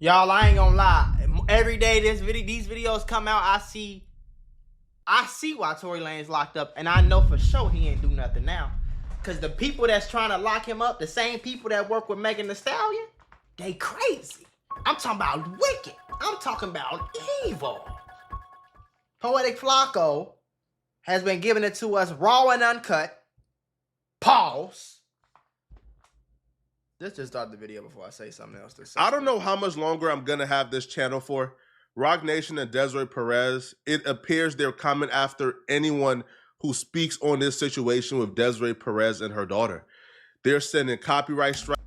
Y'all, I ain't gonna lie. Every day these videos come out, I see why Tory Lanez locked up, and I know for sure he ain't do nothing now. Cause the people that's trying to lock him up, the same people that work with Megan Thee Stallion, they crazy. I'm talking about wicked. I'm talking about evil. Poetic Flacco has been giving it to us raw and uncut. Pause. Let's just start the video before I say something else. I don't know how much longer I'm going to have this channel for. Roc Nation and Desiree Perez, it appears they're coming after anyone who speaks on this situation with Desiree Perez and her daughter. They're sending copyright strikes.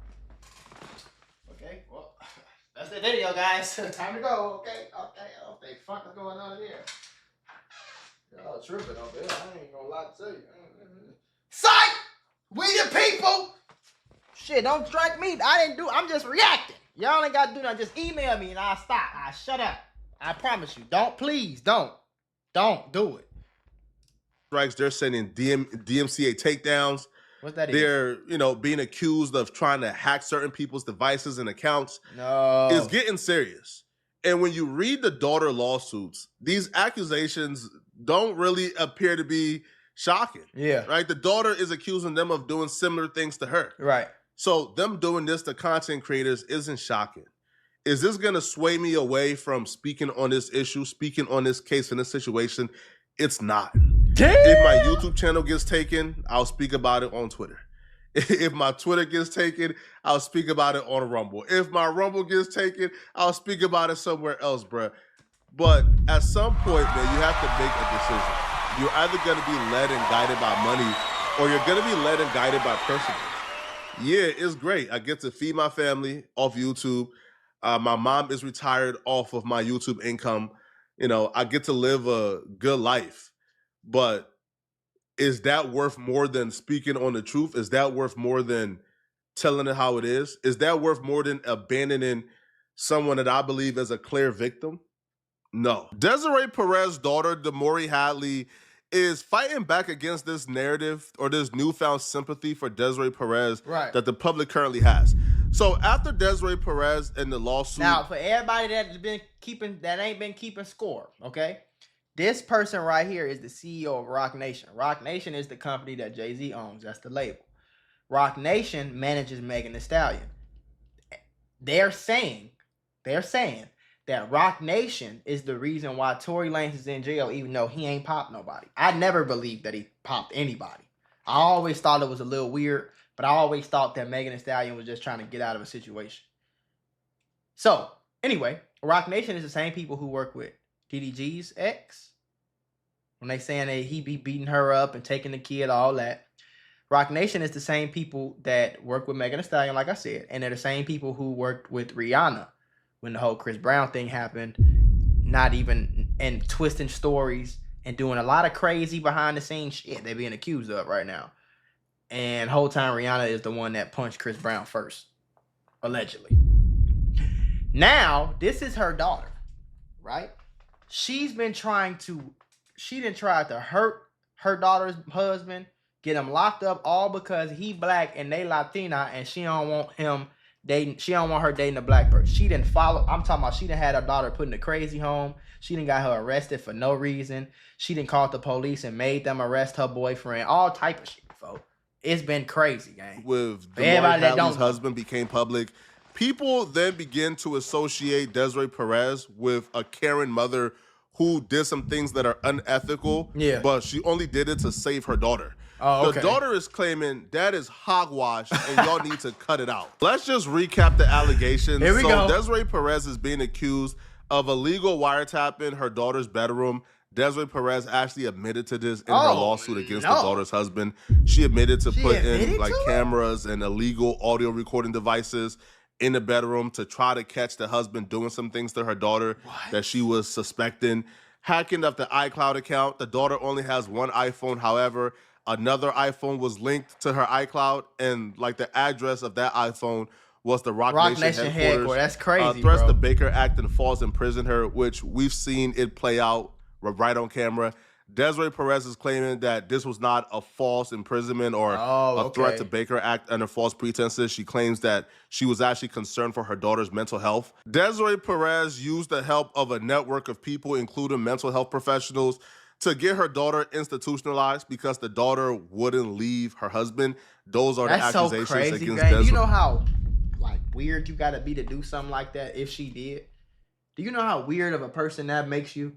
Okay, well, that's the video, guys. Time to go, okay? What the fuck is going on here? Y'all tripping up there. I ain't gonna lie to you. Psych! We the people! Shit, don't strike me. I'm just reacting. Y'all ain't gotta do nothing. Just email me and I'll stop. I'll shut up. I promise you. Please don't do it. Strikes, they're sending DMCA takedowns. What's that? They're, being accused of trying to hack certain people's devices and accounts. No. It's getting serious. And when you read the daughter lawsuits, these accusations don't really appear to be shocking. Yeah. Right? The daughter is accusing them of doing similar things to her. Right. So them doing this to content creators isn't shocking. Is this going to sway me away from speaking on this issue, speaking on this case in this situation? It's not. Damn. If my YouTube channel gets taken, I'll speak about it on Twitter. If my Twitter gets taken, I'll speak about it on Rumble. If my Rumble gets taken, I'll speak about it somewhere else, bruh. But at some point, man, you have to make a decision. You're either going to be led and guided by money, or you're going to be led and guided by principles. Yeah, it's great. I get to feed my family off YouTube. My mom is retired off of my YouTube income. I get to live a good life. But is that worth more than speaking on the truth? Is that worth more than telling it how it is? Is that worth more than abandoning someone that I believe is a clear victim? No. Desiree Perez's daughter, Damori Hadley, is fighting back against this narrative or this newfound sympathy for Desiree Perez that the public currently has. So after Desiree Perez and the lawsuit... Now, for everybody that ain't been keeping score, okay? This person right here is the CEO of Roc Nation. Roc Nation is the company that Jay-Z owns. That's the label. Roc Nation manages Megan Thee Stallion. They're saying that Roc Nation is the reason why Tory Lanez is in jail, even though he ain't popped nobody. I never believed that he popped anybody. I always thought it was a little weird, but I always thought that Megan Thee Stallion was just trying to get out of a situation. So, anyway, Roc Nation is the same people who work with DDG's ex. When they saying that he be beating her up and taking the kid, all that. Roc Nation is the same people that work with Megan Thee Stallion, like I said. And they're the same people who worked with Rihanna when the whole Chris Brown thing happened. And twisting stories and doing a lot of crazy behind the scenes shit they're being accused of right now. And whole time Rihanna is the one that punched Chris Brown first. Allegedly. Now, this is her daughter, right? She didn't try to hurt her daughter's husband, get him locked up all because he black and they Latina and she don't want him dating, she don't want her dating a black person. She didn't follow, I'm talking about she done had her daughter put in a crazy home. She done got her arrested for no reason. She done called the police and made them arrest her boyfriend. All type of shit, folks. It's been crazy, gang. With Damori Hadley's husband became public, people then begin to associate Desiree Perez with a Karen mother who did some things that are unethical, but she only did it to save her daughter. Oh, okay. The daughter is claiming that is hogwash and y'all need to cut it out. Let's just recap the allegations. Here we go. Desiree Perez is being accused of illegal wiretapping her daughter's bedroom. Desiree Perez actually admitted to this in her lawsuit against the daughter's husband. She admitted to put in cameras and illegal audio recording devices in the bedroom to try to catch the husband doing some things to her daughter that she was suspecting. Hacking up the iCloud account. The daughter only has one iPhone. However, another iPhone was linked to her iCloud, and the address of that iPhone was the Roc Nation headquarters. That's crazy, threats bro. the Baker Act and falls imprison her, which we've seen it play out right on camera. Desiree Perez is claiming that this was not a false imprisonment or a threat to Baker Act under false pretenses. She claims that she was actually concerned for her daughter's mental health. Desiree Perez used the help of a network of people, including mental health professionals, to get her daughter institutionalized because the daughter wouldn't leave her husband. Those are the accusations so crazy, against man. Desiree. Do you know how weird you gotta be to do something like that if she did? Do you know how weird of a person that makes you?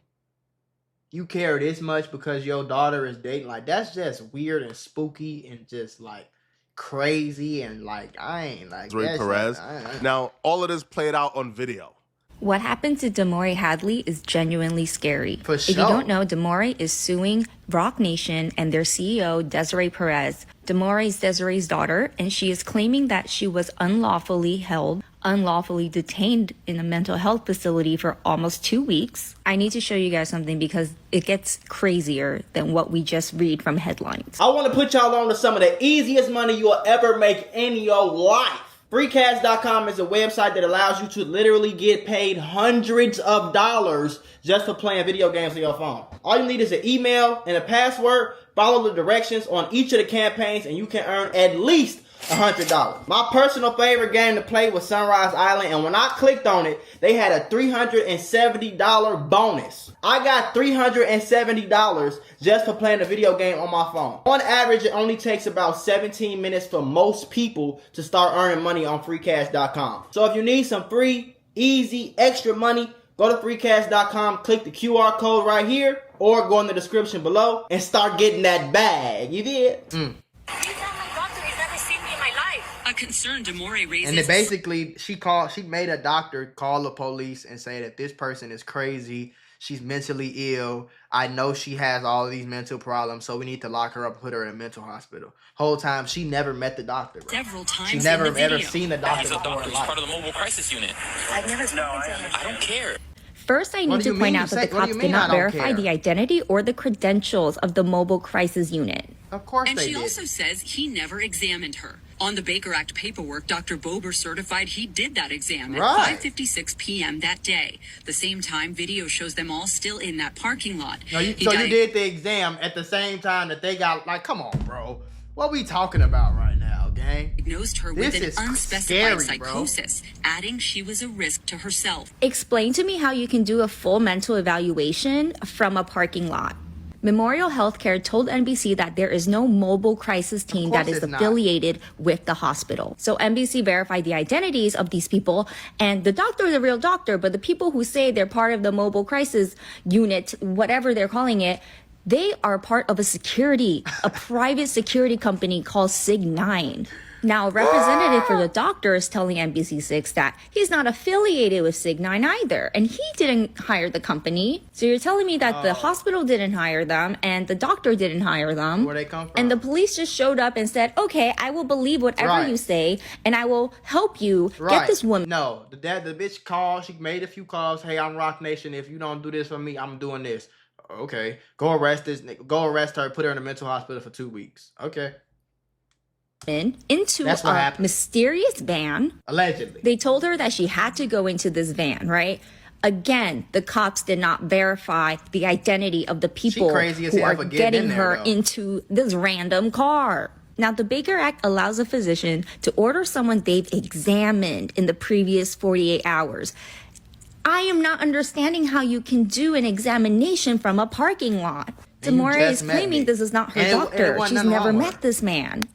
You care this much because your daughter is dating. Like, that's just weird and spooky and just like crazy and like I ain't like Perez. Now, all of this played out on video. What happened to Damari Hadley is genuinely scary. For sure. If you don't know, Damari is suing Rock Nation and their CEO, Desiree Perez. Damari is Desiree's daughter, and she is claiming that she was unlawfully held, unlawfully detained in a mental health facility for almost 2 weeks. I need to show you guys something because it gets crazier than what we just read from headlines. I want to put y'all on to some of the easiest money you'll ever make in your life. Freecash.com is a website that allows you to literally get paid hundreds of dollars just for playing video games on your phone. All you need is an email and a password. Follow the directions on each of the campaigns and you can earn at least $100. My personal favorite game to play was Sunrise Island, and when I clicked on it, they had a $370 bonus. I got $370 just for playing a video game on my phone. On average, it only takes about 17 minutes for most people to start earning money on freecash.com. So if you need some free, easy, extra money, go to freecash.com, click the QR code right here, or go in the description below and start getting that bag. You did? A concerned Damari raises. And then basically, she made a doctor call the police and say that this person is crazy. She's mentally ill. I know she has all of these mental problems, so we need to lock her up and put her in a mental hospital. Whole time, she never met the doctor, bro. Several times. She never ever seen the doctor. He's a doctor. He's part of the mobile crisis unit. I've never spoken to him. I don't care. First, I need to point out that the cops did not verify the identity or the credentials of the mobile crisis unit. Of course and they she did. also says he never examined her. On the Baker Act paperwork, Dr. Bober certified he did that exam at 5:56 p.m. that day. The same time, video shows them all still in that parking lot. No, you did the exam at the same time that they got, like, come on, bro. What we talking about right now, gang? Diagnosed her with an unspecified scary, psychosis, adding she was a risk to herself. Explain to me how you can do a full mental evaluation from a parking lot. Memorial Healthcare told NBC that there is no mobile crisis team that is affiliated with the hospital. So NBC verified the identities of these people, and the doctor is a real doctor, but the people who say they're part of the mobile crisis unit, whatever they're calling it, they are part of a private security company called Sig9. Now, a representative for the doctor is telling NBC6 that he's not affiliated with Sig9 either, and he didn't hire the company. So you're telling me that the hospital didn't hire them, and the doctor didn't hire them. Where they come from? And the police just showed up and said, okay, I will believe whatever you say, and I will help you get this woman. No, the bitch called, she made a few calls. Hey, I'm Rock Nation. If you don't do this for me, I'm doing this. Okay, go arrest her, put her in a mental hospital for 2 weeks. Okay. Into a mysterious van. Allegedly. They told her that she had to go into this van, right? Again, the cops did not verify the identity of the people who are getting her into this random car. Now, the Baker Act allows a physician to order someone they've examined in the previous 48 hours. I am not understanding how you can do an examination from a parking lot. Damari is claiming this is not her doctor. She's never met this man.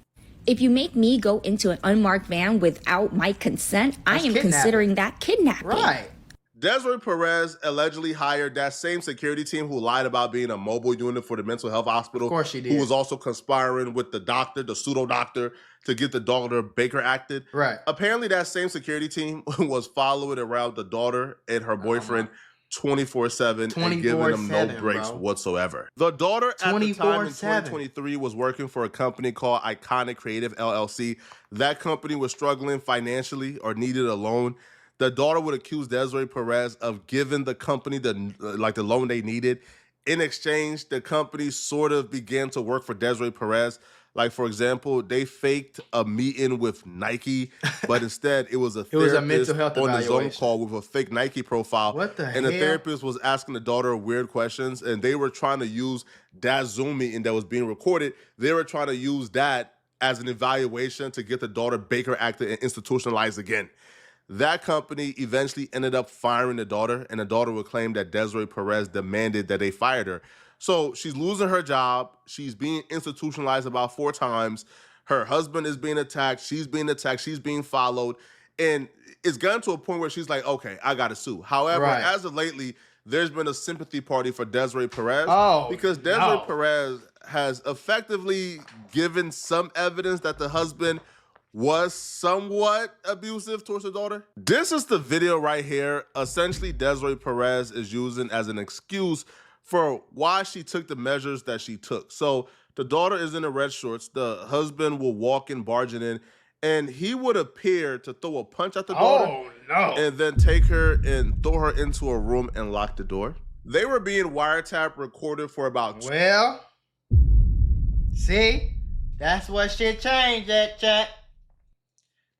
If you make me go into an unmarked van without my consent, I am considering that kidnapping. Right. Desiree Perez allegedly hired that same security team who lied about being a mobile unit for the mental health hospital. Of course she did. Who was also conspiring with the doctor, the pseudo doctor, to get the daughter Baker acted. Right. Apparently that same security team was following around the daughter and her boyfriend 24/7 and giving them no breaks whatsoever. The daughter at the time in 2023 was working for a company called Iconic Creative LLC. That company was struggling financially or needed a loan. The daughter would accuse Desiree Perez of giving the company the loan they needed. In exchange, the company sort of began to work for Desiree Perez. Like, for example, they faked a meeting with Nike, but instead it was a It was a therapist mental health on the Zoom evaluation. call with a fake Nike profile. What the And hell? the therapist was asking the daughter weird questions, and they were trying to use that Zoom meeting that was being recorded. They were trying to use that as an evaluation to get the daughter Baker acted and institutionalized again. That company eventually ended up firing the daughter, and the daughter would claim that Desiree Perez demanded that they fired her. So she's losing her job. She's being institutionalized about 4 times. Her husband is being attacked. She's being attacked. She's being followed. And it's gotten to a point where she's like, okay, I got to sue. However, as of lately, there's been a sympathy party for Desiree Perez because Desiree Perez has effectively given some evidence that the husband was somewhat abusive towards her daughter. This is the video right here. Essentially, Desiree Perez is using as an excuse for why she took the measures that she took. So the daughter is in the red shorts. The husband will walk in, barging in, and he would appear to throw a punch at the daughter. And then take her and throw her into a room and lock the door. They were being wiretap recorded for about... Well, see, that's what shit changed at, chat.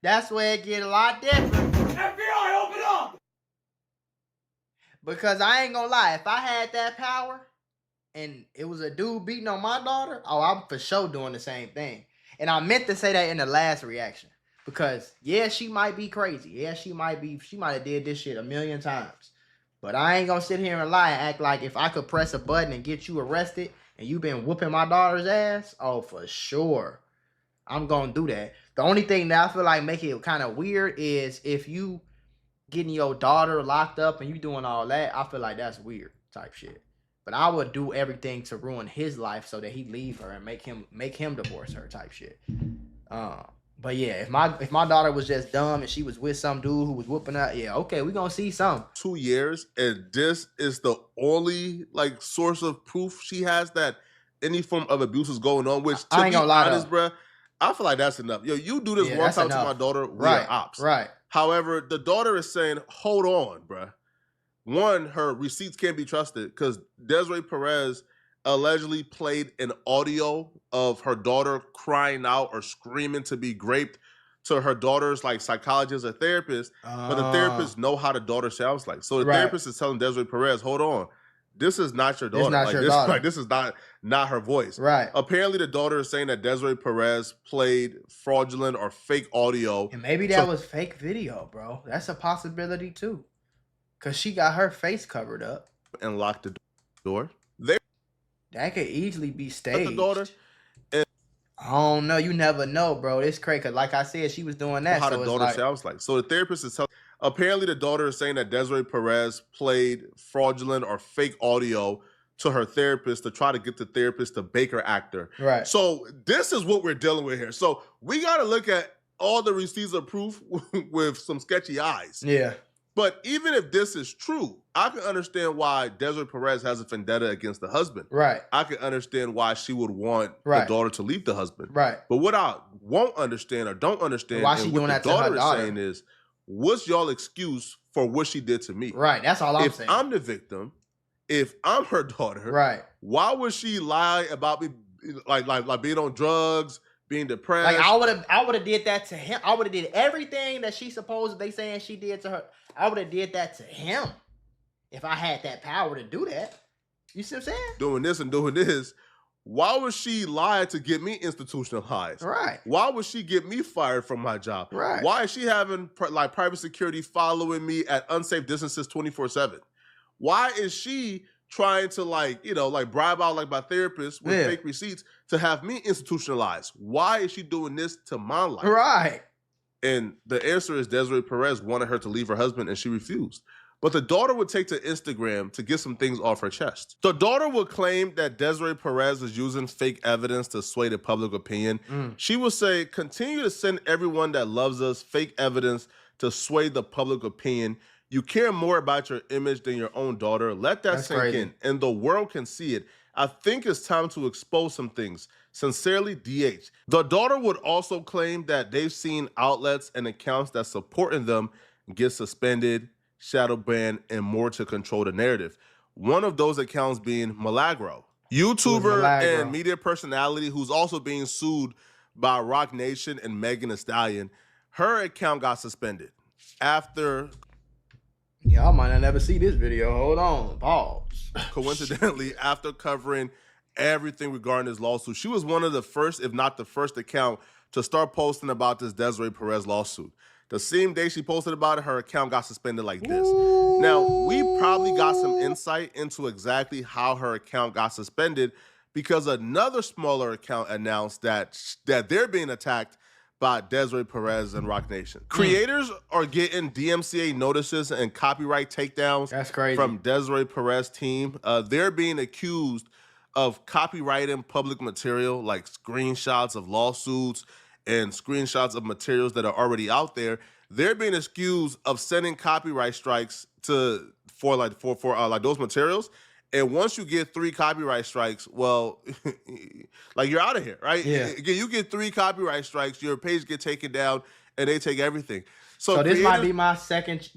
That's where it get a lot different. FBI, open up! Because I ain't gonna lie, if I had that power and it was a dude beating on my daughter, oh, I'm for sure doing the same thing. And I meant to say that in the last reaction. Because, yeah, she might be crazy. Yeah, she might have did this shit a million times. But I ain't gonna sit here and lie and act like if I could press a button and get you arrested and you been whooping my daughter's ass, oh, for sure. I'm gonna do that. The only thing that I feel like make it kind of weird is if you getting your daughter locked up and you doing all that, I feel like that's weird type shit. But I would do everything to ruin his life so that he leave her and make him divorce her type shit. But yeah, if my daughter was just dumb and she was with some dude who was whooping her, yeah, okay, we gonna see some. 2 years, and this is the only like source of proof she has that any form of abuse is going on. Which, to be honest, bruh, I feel like that's enough. Yo, you do this one time to my daughter, we are ops. Right. However, the daughter is saying, hold on, bruh. One, her receipts can't be trusted because Desiree Perez allegedly played an audio of her daughter crying out or screaming to be raped to her daughter's like psychologist or therapist, but the therapist know how the daughter sounds like. So the therapist is telling Desiree Perez, hold on, this is not your daughter. This is not her voice. Right. Apparently the daughter is saying that Desiree Perez played fraudulent or fake audio. And maybe that was fake video, bro. That's a possibility too. Cause she got her face covered up. And locked the door. That could easily be staged. The daughter. And I don't know. You never know, bro. It's crazy. Cause like I said, she was doing that. How the daughter sounds like. So the therapist is telling. Apparently, the daughter is saying that Desiree Perez played fraudulent or fake audio to her therapist to try to get the therapist to Baker act her. Right. So this is what we're dealing with here. So we got to look at all the receipts of proof with some sketchy eyes. Yeah. But even if this is true, I can understand why Desiree Perez has a vendetta against the husband. Right. I can understand why she would want the daughter to leave the husband. Right. But what I won't understand or don't understand why she doing that to her daughter is saying is, what's y'all excuse for what she did to me? Right. That's all I'm saying. If I'm the victim, if I'm her daughter, right? Why would she lie about me, like being on drugs, being depressed? Like I would have did that to him. I would have did everything that she supposed they saying she did to her. I would have did that to him if I had that power to do that. You see what I'm saying? Doing this and doing this. Why would she lie to get me institutionalized? Right. Why would she get me fired from my job? Right. Why is she having like private security following me at unsafe distances 24/7? Why is she trying to like bribe out like my therapist with fake receipts to have me institutionalized? Why is she doing this to my life? Right. And the answer is Desiree Perez wanted her to leave her husband and she refused. But the daughter would take to Instagram to get some things off her chest. The daughter would claim that Desiree Perez is using fake evidence to sway the public opinion. She would say, continue to send everyone that loves us fake evidence to sway the public opinion. You care more about your image than your own daughter. Let that sink in. And the world can see it. I think it's time to expose some things. Sincerely, DH. The daughter would also claim that they've seen outlets and accounts that supporting them get suspended, shadow banned, and more to control the narrative. One of those accounts being Milagro. YouTuber Milagro. and media personality who's also being sued by Rock Nation and Megan Thee Stallion. Her account got suspended after. Y'all might not never see this video. Hold on. Pause. Coincidentally, after covering everything regarding this lawsuit, she was one of the first, if not the first account to start posting about this Desiree Perez lawsuit. The same day she posted about it, her account got suspended like this. Ooh. Now, we probably got some insight into exactly how her account got suspended because another smaller account announced that they're being attacked by Desiree Perez and Rock Nation. Creators are getting DMCA notices and copyright takedowns. That's crazy. From Desiree Perez team. They're being accused of copyrighting public material like screenshots of lawsuits and screenshots of materials that are already out there. They're being accused of sending copyright strikes for those materials. And once you get 3 copyright strikes, well, like you're out of here, right? Yeah. You get 3 copyright strikes, your page get taken down, and they take everything. So this might be my second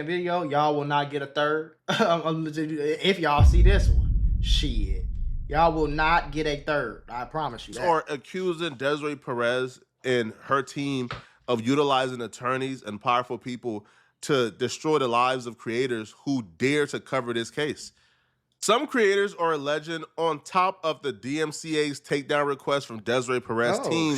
video. Y'all will not get a third. If y'all see this one, shit. Y'all will not get a third. I promise you that. Or accusing Desiree Perez and her team of utilizing attorneys and powerful people to destroy the lives of creators who dare to cover this case. Some creators are alleging, on top of the DMCA's takedown request from Desiree Perez team,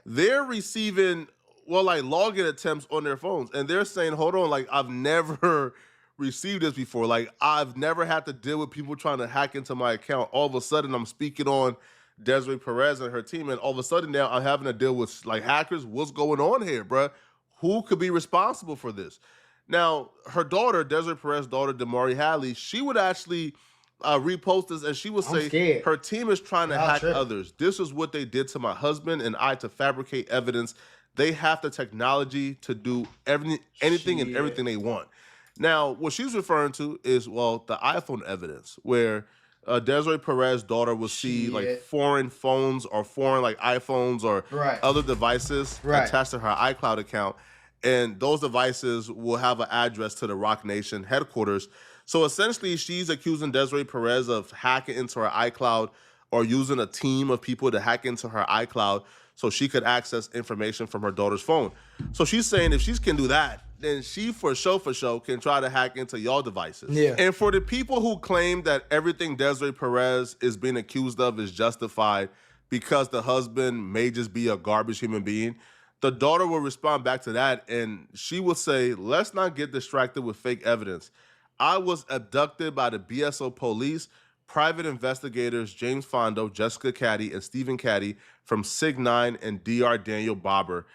they're receiving login attempts on their phones. And they're saying, hold on, like, I've never received this before. Like, I've never had to deal with people trying to hack into my account. All of a sudden, I'm speaking on Desiree Perez and her team, and all of a sudden now I'm having to deal with, like, hackers. What's going on here, bruh? Who could be responsible for this? Now, her daughter, Desiree Perez's daughter, Damari Hadley, she would actually repost this, and she would say her team is trying to hack others. This is what they did to my husband and I to fabricate evidence. They have the technology to do anything and everything they want. Now, what she's referring to is, well, the iPhone evidence, where Desiree Perez's daughter will see like foreign phones or foreign like iPhones or other devices attached to her iCloud account. And those devices will have an address to the Rock Nation headquarters. So essentially, she's accusing Desiree Perez of hacking into her iCloud or using a team of people to hack into her iCloud so she could access information from her daughter's phone. So she's saying if she can do that, then she for sure can try to hack into y'all devices. Yeah. And for the people who claim that everything Desiree Perez is being accused of is justified because the husband may just be a garbage human being, the daughter will respond back to that, and she will say, let's not get distracted with fake evidence. I was abducted by the BSO police, private investigators James Fondo, Jessica Caddy, and Stephen Caddy from Sig9 and DR Daniel Bobber.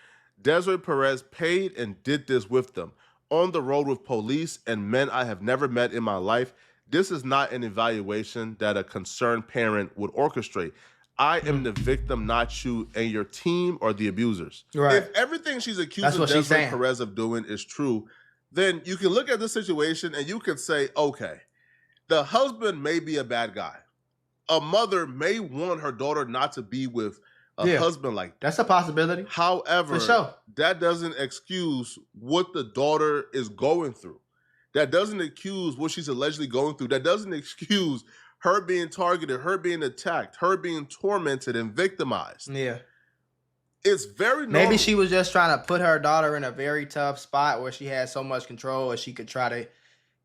Desiree Perez paid and did this with them. On the road with police and men I have never met in my life. This is not an evaluation that a concerned parent would orchestrate. I am the victim, not you and your team or the abusers. Right. If everything she's accusing Desiree Perez of doing is true, then you can look at this situation and you could say, okay, the husband may be a bad guy. A mother may want her daughter not to be with a husband like that. That's a possibility. However, that doesn't excuse what the daughter is going through. That doesn't excuse what she's allegedly going through. That doesn't excuse her being targeted, her being attacked, her being tormented and victimized. Yeah. It's very normal. Maybe she was just trying to put her daughter in a very tough spot where she had so much control and she could try to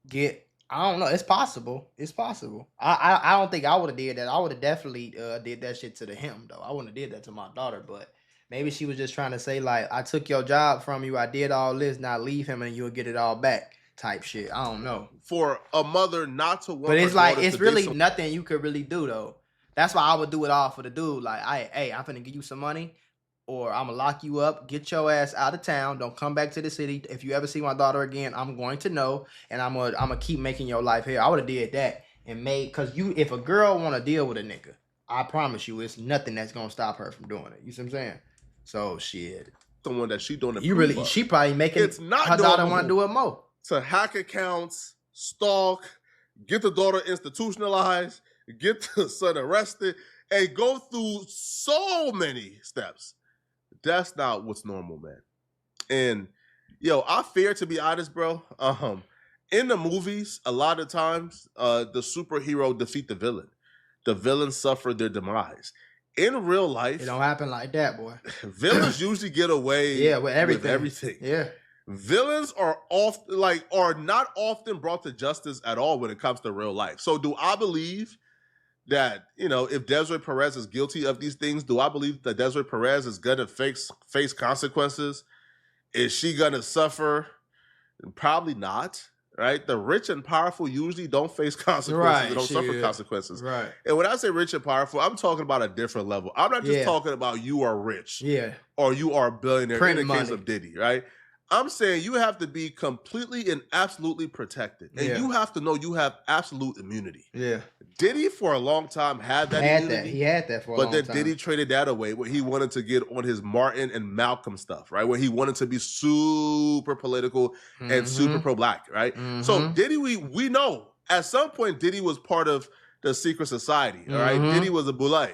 get, I don't know. It's possible. It's possible. I don't think I would have did that. I would have definitely did that shit to him, though. I wouldn't have did that to my daughter, but maybe she was just trying to say, like, I took your job from you. I did all this. Now leave him and you'll get it all back type shit. I don't know. For a mother not to want, but it's like, it's really nothing you could really do, though. That's why I would do it all for the dude. Like, hey, I'm finna give you some money, or I'm gonna lock you up, get your ass out of town, don't come back to the city. If you ever see my daughter again, I'm going to know, and I'm gonna keep making your life here. I would have did that and made, cause if a girl wanna deal with a nigga, I promise you, it's nothing that's gonna stop her from doing it. You see what I'm saying? So shit, someone that she don't. She probably making her daughter want to do it more. To hack accounts, stalk, get the daughter institutionalized, get the son arrested, and go through so many steps. That's not what's normal, man. And I fear, to be honest, bro. In the movies, a lot of times, the superhero defeat the villain. the villains suffer their demise. In real life, It don't happen like that, boy. villains usually get away with everything. Yeah. Villains are not often brought to justice at all when it comes to real life. So do I believe that, if Desiree Perez is guilty of these things, do I believe that Desiree Perez is going to face consequences? Is she going to suffer? Probably not, right? The rich and powerful usually don't face consequences. They don't suffer consequences. Right. And when I say rich and powerful, I'm talking about a different level. I'm not just talking about you are rich or you are a billionaire in the case of Diddy, right? I'm saying you have to be completely and absolutely protected. And you have to know you have absolute immunity. Yeah. Diddy, for a long time, had that immunity. He had that for a long time. But then Diddy traded that away when he wanted to get on his Martin and Malcolm stuff, right? Where he wanted to be super political and super pro-black, right? So Diddy, we know, at some point, Diddy was part of the secret society, all right? Diddy was a boule.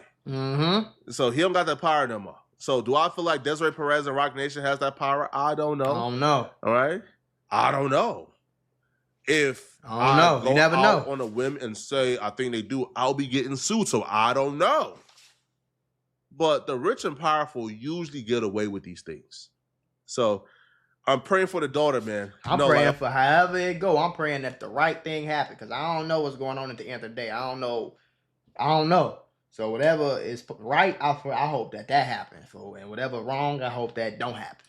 So he don't got that power no more. So do I feel like Desiree Perez and Roc Nation has that power? I don't know. I don't know. All right? I don't know. If I don't know. You never know. On a whim and say, I think they do, I'll be getting sued. So I don't know. But the rich and powerful usually get away with these things. So I'm praying for the daughter, man. I'm praying for however it go. I'm praying that the right thing happen because I don't know what's going on at the end of the day. I don't know. So whatever is right, I hope that happens. And whatever wrong, I hope that don't happen.